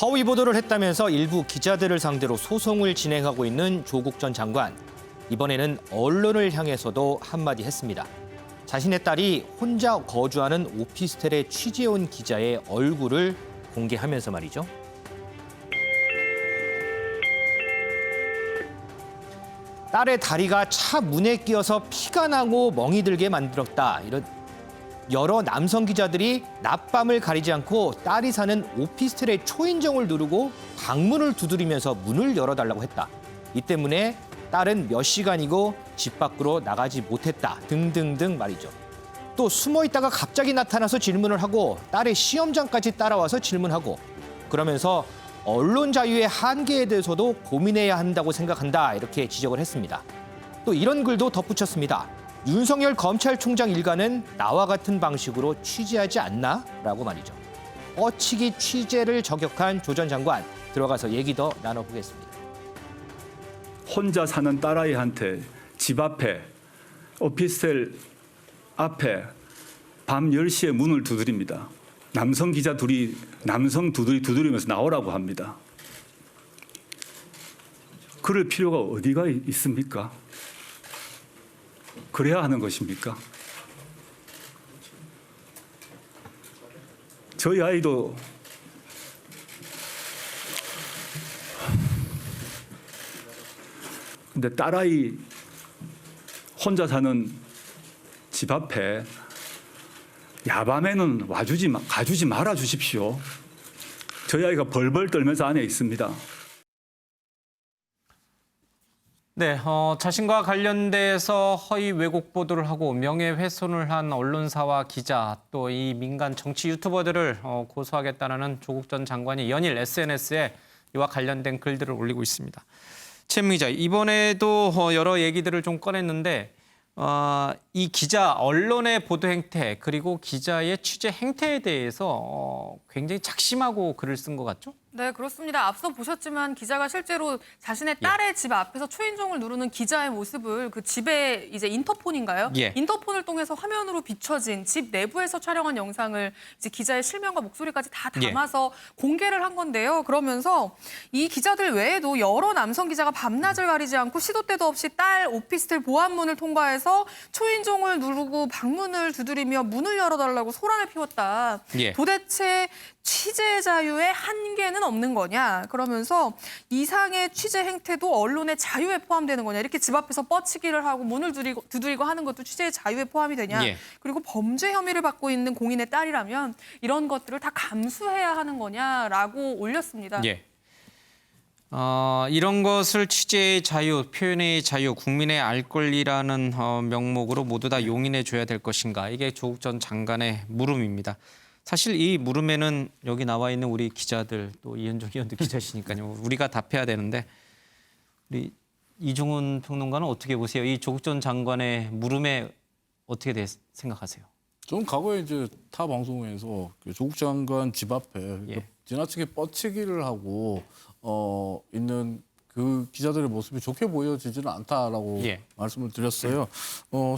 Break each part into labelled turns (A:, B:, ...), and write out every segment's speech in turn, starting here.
A: 허위 보도를 했다면서 일부 기자들을 상대로 소송을 진행하고 있는 조국 전 장관. 이번에는 언론을 향해서도 한마디 했습니다. 자신의 딸이 혼자 거주하는 오피스텔에 취재온 기자의 얼굴을 공개하면서 말이죠. 딸의 다리가 차 문에 끼어서 피가 나고 멍이 들게 만들었다. 이런 여러 남성 기자들이 낮밤을 가리지 않고 딸이 사는 오피스텔의 초인종을 누르고 방문을 두드리면서 문을 열어달라고 했다. 이 때문에 딸은 몇 시간이고 집 밖으로 나가지 못했다. 등등등 말이죠. 또 숨어 있다가 갑자기 나타나서 질문을 하고 딸의 시험장까지 따라와서 질문하고 그러면서 언론 자유의 한계에 대해서도 고민해야 한다고 생각한다. 이렇게 지적을 했습니다. 또 이런 글도 덧붙였습니다. 윤석열 검찰총장 일가는 나와 같은 방식으로 취재하지 않나? 라고 말이죠. 뻗치기 취재를 저격한 조 전 장관, 들어가서 얘기 더 나눠보겠습니다.
B: 혼자 사는 딸아이한테 집 앞에, 오피스텔 앞에 밤 10시에 문을 두드립니다. 남성 기자 둘이 두드리면서 나오라고 합니다. 그럴 필요가 어디가 있습니까? 그래야 하는 것입니까? 저희 아이도 근데 딸아이 혼자 사는 집 앞에 야밤에는 가주지 말아 주십시오. 저희 아이가 벌벌 떨면서 안에 있습니다.
C: 네, 자신과 관련돼서 허위 왜곡 보도를 하고 명예훼손을 한 언론사와 기자 또 이 민간 정치 유튜버들을 고소하겠다는 조국 전 장관이 연일 SNS에 이와 관련된 글들을 올리고 있습니다. 최민 기자, 이번에도 여러 얘기들을 좀 꺼냈는데 이 기자 언론의 보도 행태 그리고 기자의 취재 행태에 대해서 굉장히 작심하고 글을 쓴 것 같죠?
D: 네, 그렇습니다. 앞서 보셨지만 기자가 실제로 자신의 딸의 집 앞에서 초인종을 누르는 기자의 모습을 그 집의 이제 인터폰인가요? 인터폰을 통해서 화면으로 비춰진 집 내부에서 촬영한 영상을 이제 기자의 실명과 목소리까지 다 담아서 공개를 한 건데요. 그러면서 이 기자들 외에도 여러 남성 기자가 밤낮을 가리지 않고 시도 때도 없이 딸 오피스텔 보안문을 통과해서 초인종을 누르고 방문을 두드리며 문을 열어달라고 소란을 피웠다. 도대체 취재 자유의 한계는 없는 거냐? 그러면서 이상의 취재 행태도 언론의 자유에 포함되는 거냐? 이렇게 집 앞에서 뻗치기를 하고 문을 두드리고 하는 것도 취재의 자유에 포함이 되냐? 그리고 범죄 혐의를 받고 있는 공인의 딸이라면 이런 것들을 다 감수해야 하는 거냐라고 올렸습니다.
C: 이런 것을 취재의 자유, 표현의 자유, 국민의 알 권리라는 명목으로 모두 다 용인해 줘야 될 것인가? 이게 조국 전 장관의 물음입니다. 사실 이 물음에는 여기 나와 있는 우리 기자들 또 이현정 의원도 기자시니까요. 우리가 답해야 되는데 우리 이종훈 평론가는 어떻게 보세요? 이 조국 전 장관의 물음에 어떻게 생각하세요?
E: 저는 과거에 이제 타 방송에서 조국 장관 집 앞에 지나치게 뻗치기를 하고 있는 그 기자들의 모습이 좋게 보여지지는 않다라고 말씀을 드렸어요.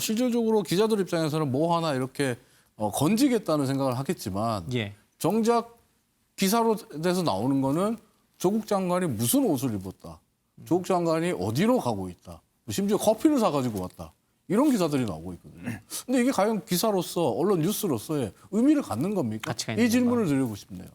E: 실질적으로 기자들 입장에서는 뭐 하나 이렇게 건지겠다는 생각을 하겠지만 정작 기사로 돼서 나오는 거는 조국 장관이 무슨 옷을 입었다. 조국 장관이 어디로 가고 있다. 심지어 커피를 사가지고 왔다. 이런 기사들이 나오고 있거든요. 근데 이게 과연 기사로서 언론 뉴스로서의 의미를 갖는 겁니까? 이 질문을 드리고 싶네요.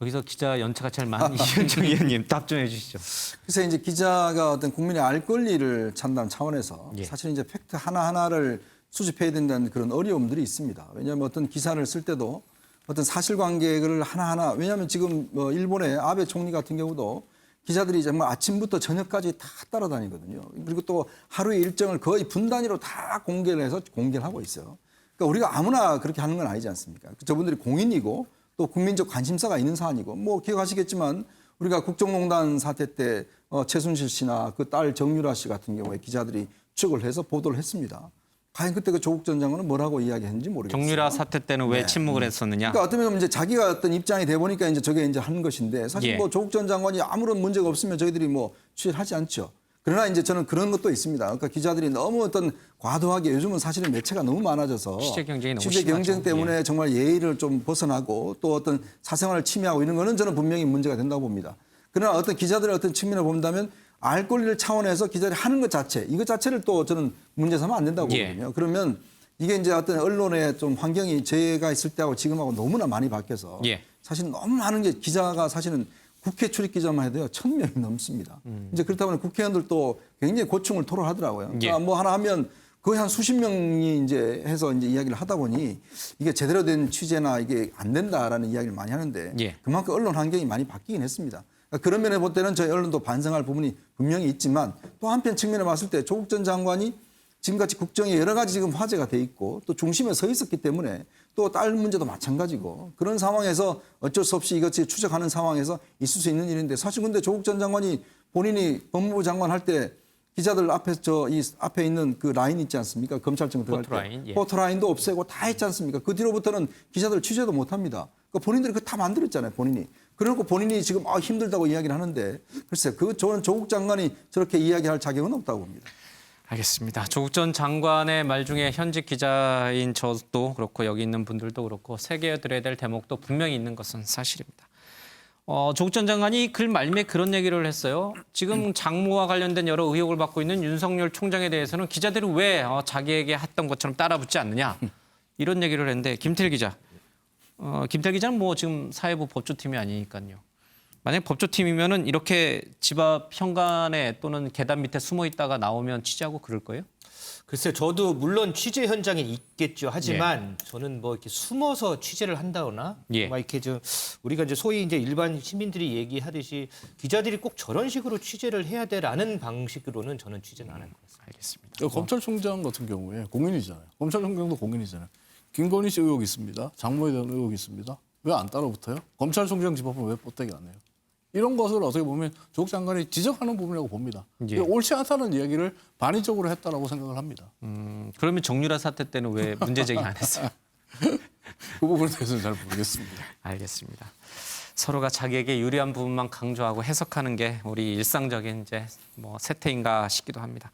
C: 여기서 기자 연차가 제일 많은 이현정 의원님 답 좀 해주시죠.
F: 그래서 이제 기자가 어떤 국민의 알 권리를 찬다는 차원에서 사실 이제 팩트 하나하나를 수집해야 된다는 그런 어려움들이 있습니다. 왜냐하면 어떤 기사를 쓸 때도 어떤 사실관계를 하나하나 왜냐하면 지금 일본의 아베 총리 같은 경우도 기자들이 정말 아침부터 저녁까지 다 따라다니거든요. 그리고 또 하루의 일정을 거의 분 단위로 다 공개를 해서 공개를 하고 있어요. 그러니까 우리가 아무나 그렇게 하는 건 아니지 않습니까? 저분들이 공인이고 또 국민적 관심사가 있는 사안이고 뭐 기억하시겠지만 우리가 국정농단 사태 때 최순실 씨나 그 딸 정유라 씨 같은 경우에 기자들이 추적을 해서 보도를 했습니다. 과연 그때 그 조국 전 장관은 뭐라고 이야기했는지 모르겠어요.
C: 정유라 사태 때는 왜 침묵을 했었느냐?
F: 그러니까 어떤 면에 이제 자기가 어떤 입장이 돼 보니까 이제 저게 이제 하는 것인데 사실 뭐 조국 전 장관이 아무런 문제가 없으면 저희들이 뭐 취재를 하지 않죠. 그러나 이제 저는 그런 것도 있습니다. 그러니까 기자들이 너무 어떤 과도하게 요즘은 사실은 매체가 너무 많아져서
C: 취재 경쟁이 너무
F: 취재 경쟁
C: 심하죠.
F: 때문에 정말 예의를 좀 벗어나고 또 어떤 사생활을 침해하고 이런 거는 저는 분명히 문제가 된다고 봅니다. 그러나 어떤 기자들의 어떤 측면을 본다면 알 권리를 차원에서 기자들이 하는 것 자체, 이것 자체를 또 저는 문제 삼으면 안 된다고 보거든요. 그러면 이게 이제 어떤 언론의 좀 환경이 제가 있을 때하고 지금하고 너무나 많이 바뀌어서 사실 너무 많은 게 기자가 사실은 국회 출입 기자만 해도요 1,000명이 넘습니다. 이제 그렇다 보니 국회의원들도 굉장히 고충을 토로하더라고요. 그러니까 뭐 하나 하면 거의 한 수십 명이 이제 해서 이제 이야기를 하다 보니 이게 제대로 된 취재나 이게 안 된다라는 이야기를 많이 하는데 그만큼 언론 환경이 많이 바뀌긴 했습니다. 그러니까 그런 면에 볼 때는 저희 언론도 반성할 부분이 분명히 있지만 또 한편 측면에 봤을 때 조국 전 장관이 지금같이 국정에 여러 가지 지금 화제가 돼 있고 또 중심에 서 있었기 때문에 또 딸 문제도 마찬가지고 그런 상황에서 어쩔 수 없이 이것이 추적하는 상황에서 있을 수 있는 일인데 사실 근데 조국 전 장관이 본인이 법무부 장관 할 때 기자들 앞에 이 앞에 있는 그 라인 있지 않습니까? 검찰청 들어갈 때 포토라인도 없애고 다 했지 않습니까? 그 뒤로부터는 기자들 취재도 못 합니다. 그러니까 본인들이 그거 다 만들었잖아요, 본인이. 그래놓고 본인이 지금 힘들다고 이야기를 하는데 글쎄 저는 조국 장관이 저렇게 이야기할 자격은 없다고 봅니다.
C: 알겠습니다. 조국 전 장관의 말 중에 현직 기자인 저도 그렇고 여기 있는 분들도 그렇고 새겨들어야 될 대목도 분명히 있는 것은 사실입니다. 조국 전 장관이 글 말미에 그런 얘기를 했어요. 지금 장모와 관련된 여러 의혹을 받고 있는 윤석열 총장에 대해서는 기자들이 왜 자기에게 했던 것처럼 따라붙지 않느냐 이런 얘기를 했는데 김태일 기자. 김태일 기자는 뭐 지금 사회부 법조팀이 아니니까요. 만약 법조팀이면은 이렇게 집 앞 현관에 또는 계단 밑에 숨어 있다가 나오면 취재하고 그럴 거예요?
A: 글쎄요, 저도 물론 취재 현장에 있겠죠. 하지만 저는 뭐 이렇게 숨어서 취재를 한다거나, 막 이렇게 우리가 이제 소위 이제 일반 시민들이 얘기하듯이 기자들이 꼭 저런 식으로 취재를 해야 돼라는 방식으로는 저는 취재는 안 할 것 같습니다.
C: 알겠습니다.
E: 검찰총장 같은 경우에 공인이잖아요. 검찰총장도 공인이잖아요. 김건희 씨 의혹이 있습니다. 장모에 대한 의혹이 있습니다. 왜 안 따라붙어요? 검찰총장 집 앞은 왜 뽀대기 안 해요? 이런 것을 어떻게 보면 조국 장관이 지적하는 부분이라고 봅니다. 옳지 않다는 이야기를 반의적으로 했다라고 생각을 합니다.
C: 그러면 정유라 사태 때는 왜 문제 제기 안 했어요?
E: 그 부분에 대해서는 잘 모르겠습니다.
C: 알겠습니다. 서로가 자기에게 유리한 부분만 강조하고 해석하는 게 우리 일상적인 이제 뭐 세태인가 싶기도 합니다.